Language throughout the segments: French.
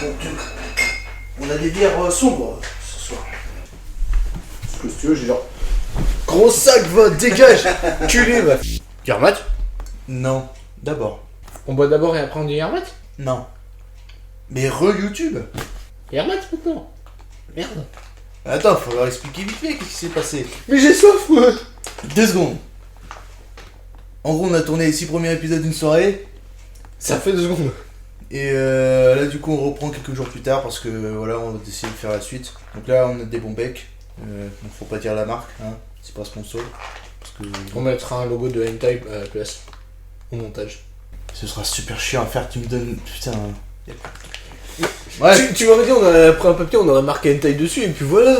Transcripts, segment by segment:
Donc, on a des bières sombres ce soir. Ce que si tu veux, j'ai genre. Gros sac, va, dégage. Culé, va. Yermat. Non, d'abord. On boit d'abord et après on dit Yermat. Non. Mais re-YouTube. Yermat maintenant. Merde. Attends, faut leur expliquer vite fait qu'est-ce qui s'est passé. Mais j'ai soif, moi. 2 secondes. En gros, on a tourné les 6 premiers épisodes d'une soirée. Ça fait 2 secondes. Et là, du coup, on reprend quelques jours plus tard parce que voilà, on va décider de faire la suite. Donc là, on a des bons becs. Donc, faut pas dire la marque, hein. C'est pas sponsor. Parce que On mettra un logo de N-Type à la place. Au montage. ce sera super chiant à faire. Tu me donnes. Putain. Ouais. Tu m'aurais dit, on aurait pris un papier, on aurait marqué N-Type dessus et puis voilà.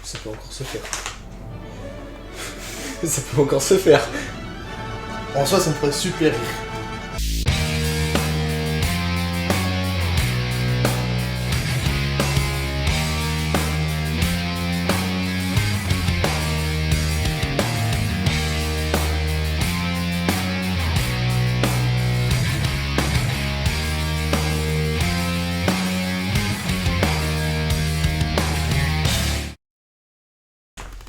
Ça peut encore se faire. Ça peut encore se faire. En soi, ça me ferait super rire.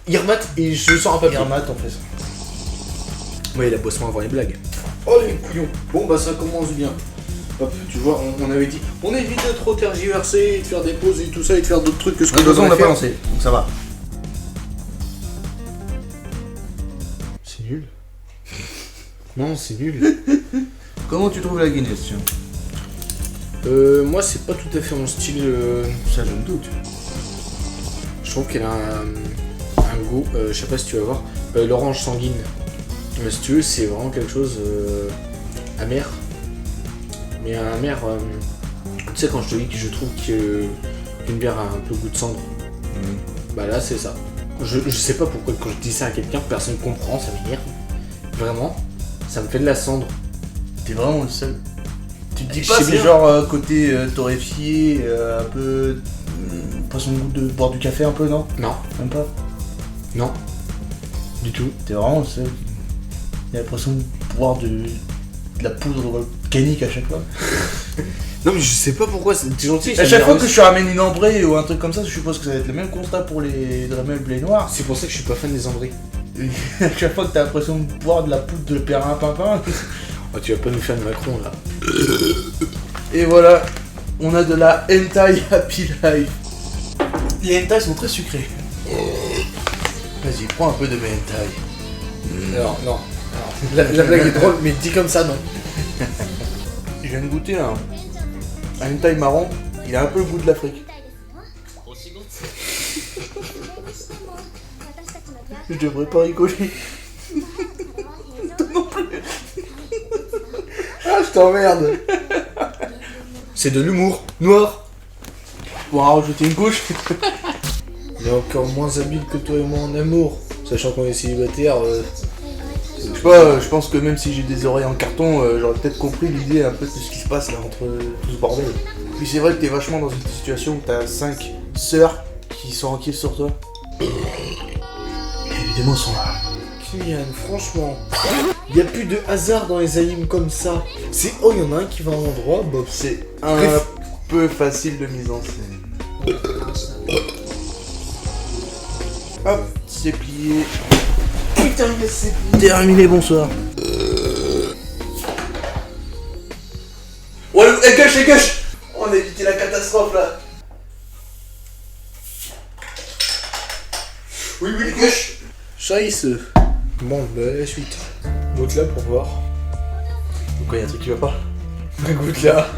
Yermat, et je sens un papier. Yermat, on fait ça. Ouais, il a bossement avant les blagues. Oh les couillons. Bon bah ça commence bien. Hop, tu vois, on avait dit, on évite de trop tergiverser, de faire des pauses et tout ça, et de faire d'autres trucs que ce De que toute façon, on devrait l'a pas faire. lancé, donc ça va. C'est nul. Non, c'est nul. Comment tu trouves la Guinness, tiens? Moi c'est pas tout à fait mon style. Ça, je me doute. Je trouve qu'elle a un goût, je sais pas si tu vas voir, l'orange sanguine. Mais si tu veux, c'est vraiment quelque chose amer. Mais un amer, tu sais, quand je te dis que je trouve qu'une bière a un peu goût de cendre, bah là c'est ça. Je sais pas pourquoi quand je dis ça à quelqu'un, personne comprend, ça m'énerve. Vraiment, ça me fait de la cendre. T'es vraiment le seul. Tu te dis Je pas sais c'est bien. genre côté torréfié, un peu... pas son goût de boire du café un peu, non? Non, Même pas? non, du tout. T'es vraiment le seul. J'ai l'impression de boire de la poudre volcanique à chaque fois. Non mais je sais pas pourquoi, t'es gentil. À ça chaque fois m'énerve. que je ramène une ambrée ou un truc comme ça, je suppose que ça va être le même constat pour les dramels blé noir. C'est pour ça que je suis pas fan des ambrés. À chaque fois que t'as l'impression de boire de la poudre de Perrin Pimpin. Oh, tu vas pas nous faire de Macron là. Et voilà, on a de la hentai Happy Life. Les hentai sont très sucrés. Vas-y, prends un peu de mes hentai. Alors, non. Alors, la blague est drôle, mais dit comme ça, non. Je viens de goûter un hentai marron, il a un peu le goût de l'Afrique. Je devrais pas rigoler. Toi non plus. Ah, je t'emmerde. C'est de l'humour noir. On va rajouter une couche. Il est encore moins habile que toi et moi en amour. Sachant qu'on est célibataire. Je sais pas, je pense que même si j'ai des oreilles en carton, j'aurais peut-être compris l'idée un peu de ce qui se passe là entre tout ce bordel. Puis c'est vrai que t'es vachement dans une situation où t'as 5 sœurs qui sont inquiètes sur toi. Et évidemment, elles sont là. Kylian, franchement, il y a plus de hasard dans les animes comme ça. C'est oh, il y en a un qui va à un endroit, bah C'est un peu facile de mise en scène. Hop, c'est plié. putain, mais c'est plié. Terminé, bonsoir. Ouais, gauche. On a évité la catastrophe là. Oui, gauche. Chaisse. Bon, bah la suite. Goûte là pour voir. Pourquoi y'a un truc qui va pas? Goûte là.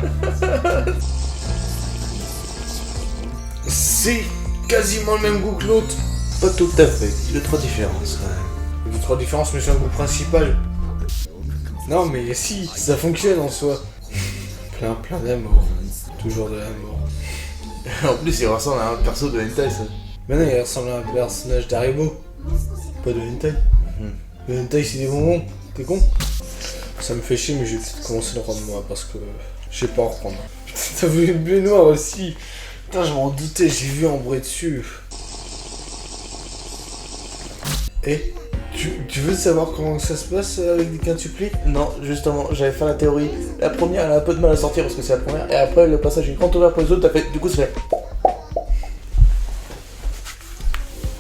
C'est quasiment le même goût que l'autre. Pas tout à fait. Il y a 3 différences. Il y a 3 différences, mais c'est un goût principal. Non, mais si, ça fonctionne en soi. Plein d'amour. Toujours de l'amour. En plus, il ressemble à un perso de hentai ça. Maintenant, il ressemble à un personnage d'Haribo. Pas de hentai. Le hentai, c'est des bonbons. T'es con? Ça me fait chier, mais je vais peut-être commencer le rhum, moi, parce que je sais pas en reprendre. Putain, t'as vu le blé noir aussi. Putain, je m'en doutais, j'ai vu Ambré dessus. Et Tu veux savoir comment ça se passe avec des quintuplis? Non, justement, j'avais fait la théorie. La première, elle a un peu de mal à sortir parce que c'est la première. Et après, le passage est grand ouvert pour les autres, t'as fait. Du coup, c'est fait.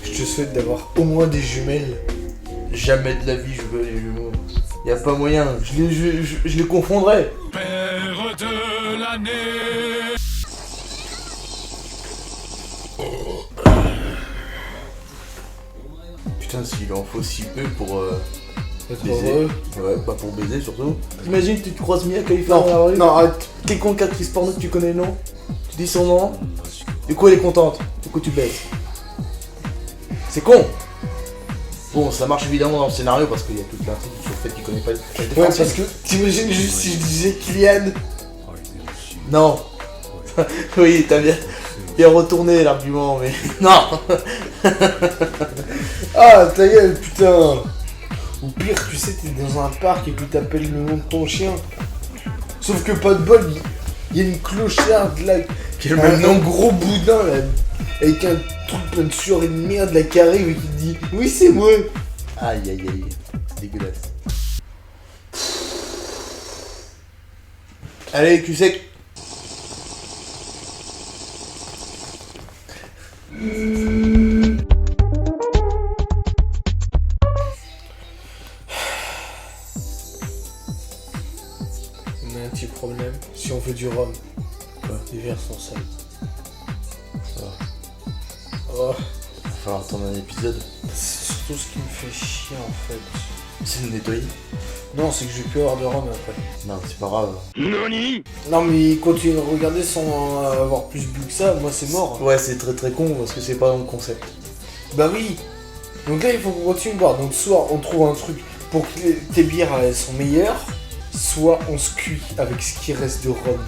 Je te souhaite d'avoir au moins des jumelles. Jamais de la vie, je veux les jumeaux. Y a pas moyen, je les confondrais. Père de l'année. Putain, s'il en faut si peu pour Être baiser. heureux. Ouais, pas pour baiser surtout. Imagine, tu te croises Mia Khalifa dans la rue. Non, arrête. Quelconque actrice porno que tu connais, non? Tu dis son nom. Du coup, elle est contente. Du coup, tu baises. C'est con. Bon, ça marche évidemment dans le scénario parce qu'il y a toute l'intrigue sur le fait qu'il connaît pas. Ouais, parce que t'imagines juste si je disais Kylian. Non. Oui, t'as bien retourné l'argument, mais non. Ah, ta gueule, putain. Ou pire, tu sais, t'es dans un parc et puis t'appelles le nom de ton chien. Sauf que pas de bol, il y a une clocharde là, Qui a le même nom. un gros boudin là, avec un truc plein de sueur et de merde là qui arrive et qui te dit oui, c'est moi. Aïe aïe aïe. Dégueulasse. Allez, cul sec. On a un petit problème. Si on veut du rhum, les verres sont sales. Oh, Va falloir attendre un épisode. c'est surtout ce qui me fait chier en fait. C'est le nettoyer. Non, c'est que je vais plus avoir de rhum après. Non, c'est pas grave. Non, mais il continue de regarder sans avoir plus bu que ça. Moi, c'est mort. Ouais, c'est très très con parce que c'est pas dans le concept. Bah oui. Donc là, il faut qu'on continue de boire. Donc soit on trouve un truc pour que tes bières elles sont meilleures, soit on se cuit avec ce qui reste de rhum.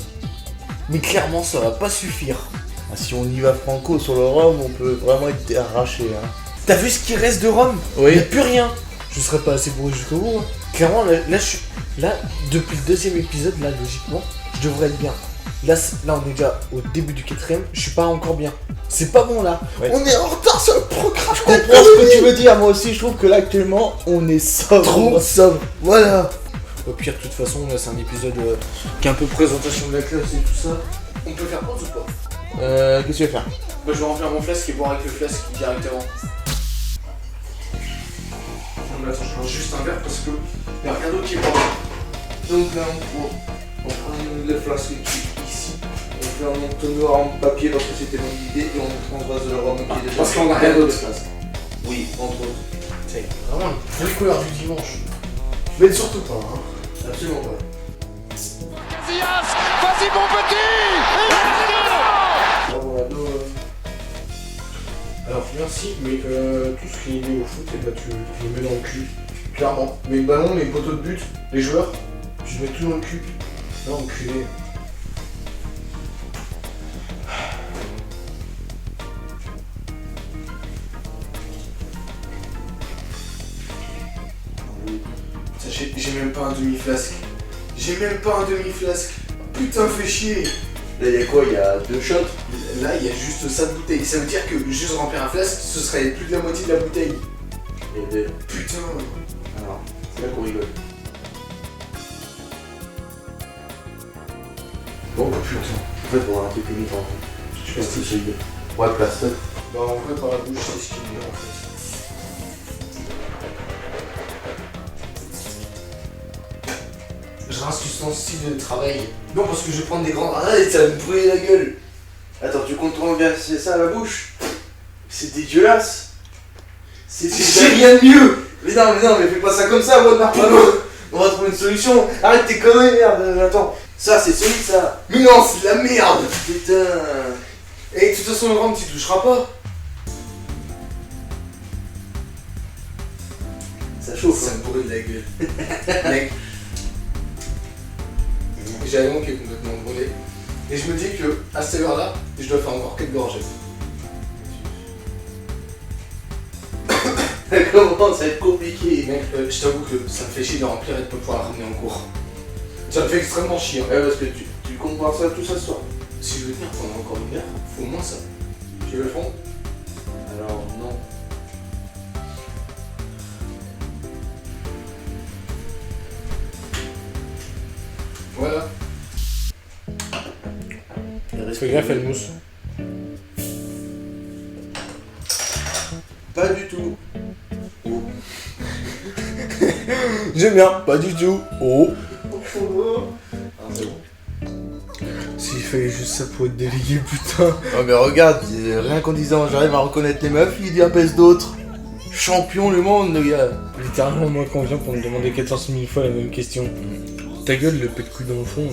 Mais clairement, ça va pas suffire. Ah, si on y va franco sur le rhum, on peut vraiment être arraché. Hein. T'as vu ce qui reste de rhum? Oui. Il y a plus rien. Je serais pas assez bourré jusqu'au bout. Hein. Clairement, là, depuis le deuxième épisode, là, logiquement, je devrais être bien. Là, là, on est déjà au début du quatrième, je suis pas encore bien. C'est pas bon là. Ouais. On est en retard sur le programme. Je comprends ce que tu veux dire, moi aussi je trouve que là actuellement on est sobre. Trop sobre. Voilà. Au pire, de toute façon, là, c'est un épisode qui est un peu présentation de la classe et tout ça. On peut faire pause ou pas? Qu'est-ce que tu veux faire? Bah, je vais remplir mon flasque et boire avec le flasque directement. Non, mais attends, je prends juste un verre parce que y a rien d'autre qui est pas. Donc là on prend le flasque ici, on fait un entonnoir en papier parce que c'était mon idée et on transvase le rhum qui est déjà. Parce qu'on a rien d'autre. Oui, entre autres. C'est vraiment une belle couleur du dimanche. Mais surtout pas, hein. Absolument pas. Casillas, vas-y mon petit. Bravo ado. Alors merci, mais tout ce qui est lié au foot, et bah, tu le mets dans le cul. Clairement. Mais le ballon, les poteaux de but, les joueurs, tu mets tout dans le cul. Là, enculé. J'ai même pas un demi-flasque. J'ai même pas un demi-flasque. Putain, fais chier. Là il y a quoi? Il y a 2 shots. Là, il y a juste ça de bouteille. Ça veut dire que juste remplir un flasque, ce serait plus de la moitié de la bouteille. Et 2. Putain. Alors, c'est là qu'on rigole. Bon, putain. En fait, pour un truc unique en fait. Je pense que c'est bien. Ouais, plastoc. Bah, en vrai, par la bouche, c'est ce qu'il y a en fait. Je rince l'ustensile de travail. Non, parce que je vais prendre des grands. Arrête, ça va me brûler la gueule. Attends, tu comptes renverser ça à la bouche? C'est dégueulasse. C'est rien de mieux. Mais non, fais pas ça comme ça, moi, Marpano. On va trouver une solution. Arrête tes conneries, merde. Attends, ça c'est solide ça. Mais non, c'est de la merde. Putain. Et de toute façon, le rhum, t'y toucheras pas. Ça chauffe. Ça Hein. me brûle la gueule. Mec. J'ai la langue qui est complètement brûlée. Et je me dis que à cette heure-là, je dois faire encore quelques gorgées. Ça commence à être compliqué. Mec, je t'avoue que ça me fait chier de remplir et de pas pouvoir la ramener en cours. Ça me fait extrêmement chier. Hein. Ouais, parce que tu comptes voir ça tout ça ce soir. Si je veux tenir pendant encore une heure, faut au moins ça. Tu veux le fond? Alors, non. Voilà. Fais gaffe, elle mousse. Pas du tout. J'aime bien, pas du tout. Oh. S'il fallait juste ça pour être délégué, putain. Oh mais regarde, rien qu'en disant j'arrive à reconnaître les meufs, il y apaise d'autres. Champion du monde, le gars. Littéralement, moi, quand on vient pour me demander 14 000 fois la même question. Ta gueule, le pet de couille dans le fond.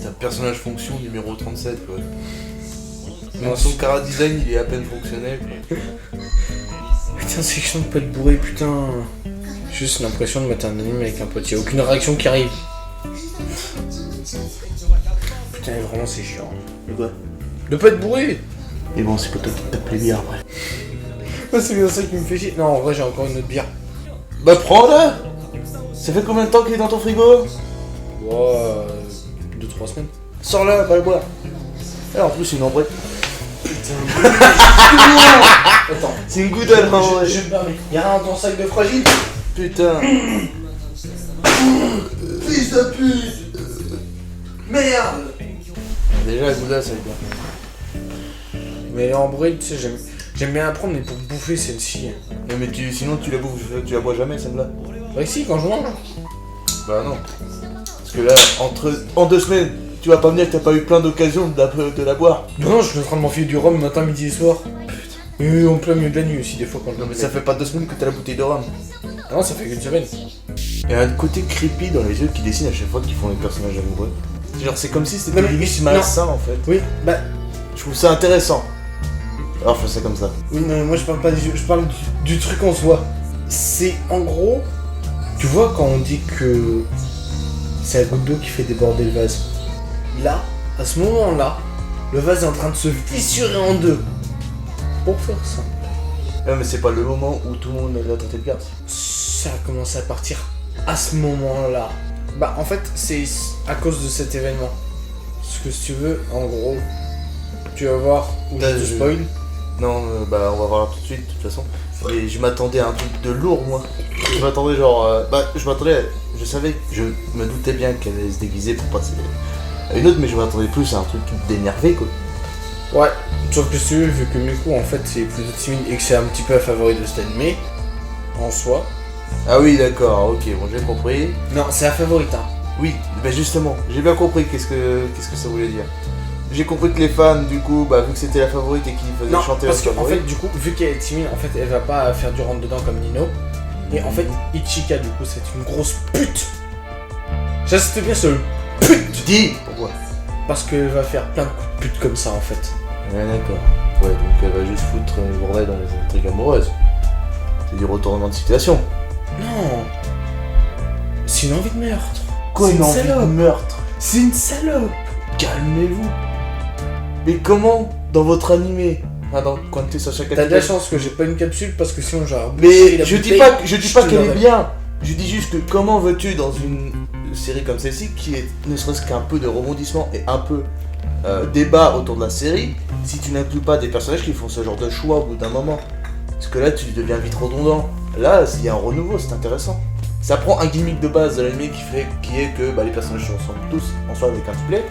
C'est un personnage fonction numéro 37, quoi. Non, Son cara design, il est à peine fonctionnel. Putain, c'est chiant de pas être bourré, putain. Juste l'impression de mettre un anime avec un pote, y'a aucune réaction qui arrive. Putain, vraiment, c'est chiant. De quoi? De pas être bourré. Et bon, c'est pas toi qui te tapes les bières après. Ah, c'est bien ça qui me fait chier. Non, en vrai, j'ai encore une autre bière. Bah prends-la. Ça fait combien de temps qu'il est dans ton frigo? Wow, 2-3 semaines. Sors-la, va le boire. Et en plus, c'est une ambrette. Attends, C'est une goutte à l'ambrette. je me permets. Y'a rien dans ton sac de fragile? Putain. Fils de pute. Merde. Déjà, la gouda, ça va être bien. Mais en vrai, tu sais, j'aime bien la prendre, mais pour bouffer celle-ci. Non, mais sinon, tu la bouffes, tu la bois jamais, celle-là. Bah, si, quand je mange. Bah non. Parce que là, en 2 semaines, tu vas pas me dire que t'as pas eu plein d'occasions de la boire. Non, je suis en train de m'enfiler du rhum matin, midi et soir. Et en plein milieu de la nuit aussi, des fois quand je Non, mais me ça fait pas 2 semaines que t'as la bouteille de rhum. Ah non, ça fait qu'une semaine. Il y a un côté creepy dans les yeux qui dessinent à chaque fois qu'ils font les personnages amoureux. Genre, c'est comme si c'était Non, mais- limite non. malsain en fait. Oui, bah, Je trouve ça intéressant. Alors, je fais ça comme ça. oui, non, moi je parle pas du jeu, je parle du truc en soi. C'est en gros, tu vois quand on dit que c'est la goutte d'eau qui fait déborder le vase. Là, à ce moment-là, le vase est en train de se fissurer en deux. Pour faire ça, Ouais, mais c'est pas le moment où tout le monde a tenté de garde. ça a commencé à partir à ce moment-là. Bah en fait, c'est à cause de cet événement. Parce que si tu veux, en gros, tu vas voir où je te spoil. Non, bah on va voir tout de suite, de toute façon. Et je m'attendais à un truc de lourd, moi. Je m'attendais genre... je savais, je me doutais bien qu'elle allait se déguiser pour passer à une autre, mais je m'attendais plus à un truc d'énervé, quoi. Ouais, sauf que si tu veux, vu que Miku en fait c'est plutôt timide et que c'est un petit peu la favori de cet animé, en soi. Ah oui, d'accord, ok, bon, j'ai compris. Non, c'est la favorite, hein. Oui, bah justement, j'ai bien compris qu'est-ce que ça voulait dire. J'ai compris que les fans, du coup, bah vu que c'était la favorite et qu'ils faisaient Non, chanter parce la qu'en favorite... fait, du coup, vu qu'elle est timide, en fait, elle va pas faire du rentre dedans comme Nino. Et en fait, Ichika, du coup, c'est une grosse pute. J'insiste bien sur le pute. Dis pourquoi? Parce qu'elle va faire plein de coups de pute comme ça, en fait. Ouais, d'accord. Ouais, donc elle va juste foutre le bordel dans les intrigues amoureuses. C'est du retournement de situation. Non. C'est une envie de meurtre. Quoi, C'est une une envie de salope. meurtre? C'est une salope. Calmez-vous. Mais comment, dans votre animé, quand t'es sur chaque T'as de la chance que j'ai pas une capsule parce que sinon j'aurais bouché Mais la je dis bouteille, pas, te qu'elle est l'aurais. bien. Je dis juste que comment veux-tu dans une série comme celle-ci, qui est ne serait-ce qu'un peu de rebondissement et un peu débat autour de la série, si tu n'inclus pas des personnages qui font ce genre de choix au bout d'un moment. Parce que là, tu deviens vite redondant. Là, il y a un renouveau, c'est intéressant. Ça prend un gimmick de base de l'anime qui est que les personnages se ressemblent tous en soi avec un split,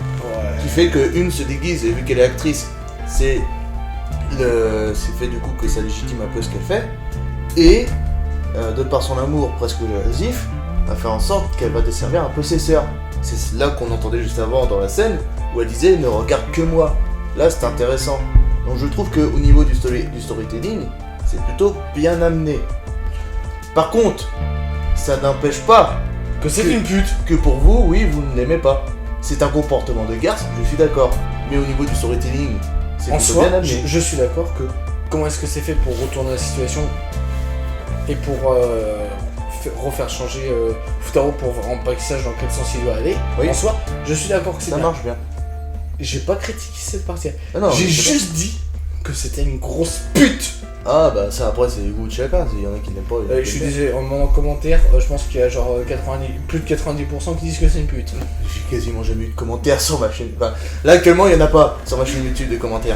qui fait qu'une se déguise et vu qu'elle est actrice, c'est fait du coup que ça légitime un peu ce qu'elle fait. Et de par son amour presque oisif, va faire en sorte qu'elle va desservir un peu ses sœurs. C'est là qu'on entendait juste avant dans la scène où elle disait ne regarde que moi. Là c'est intéressant. Donc je trouve qu'au niveau du storytelling, c'est plutôt bien amené. Par contre, ça n'empêche pas Que c'est que- une pute. que pour vous, oui, vous ne l'aimez pas. C'est un comportement de garce, je suis d'accord. Mais au niveau du storytelling, c'est En plutôt soi, bien amené. je suis d'accord que comment est-ce que c'est fait pour retourner la situation et pour refaire changer Futaro pour rendre pas que sache dans quel sens il doit aller. Oui. En soi, je suis d'accord que c'est Ça bien. marche bien. J'ai pas critiqué cette partie. Ah non, J'ai mais c'est juste dit que c'était une grosse pute. Ah bah ça après c'est les goûts de chacun, il y en a qui n'aiment pas. il y en a Je qui suis aiment désolé, en commentaire, je pense qu'il y a genre plus de 90% qui disent que c'est une pute. bien. J'ai quasiment jamais eu de commentaires sur ma chaîne. Enfin, là actuellement il n'y en a pas sur ma chaîne YouTube de commentaires.